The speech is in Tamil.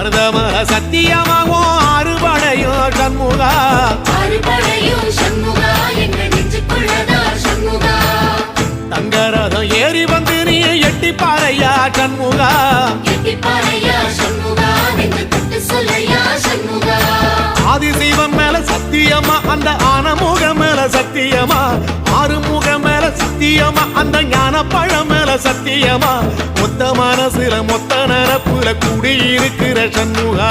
மருதமர சத்தியமாவோ அறுபடையோ சண்முகா தங்கரதம் ஏறி வந்து நீ எட்டி பாறையா சண்முகா ஆதிசைவம் மேல சத்தியமா அந்த ஆனமுகம் மேல சத்தியமா ஆறுமுகம் மேல சத்தியமா அந்த ஞான பழம் மேல சத்தியமா மொத்த மனசுல மொத்த நரப்புல கூடி இருக்கிற சண்முகா.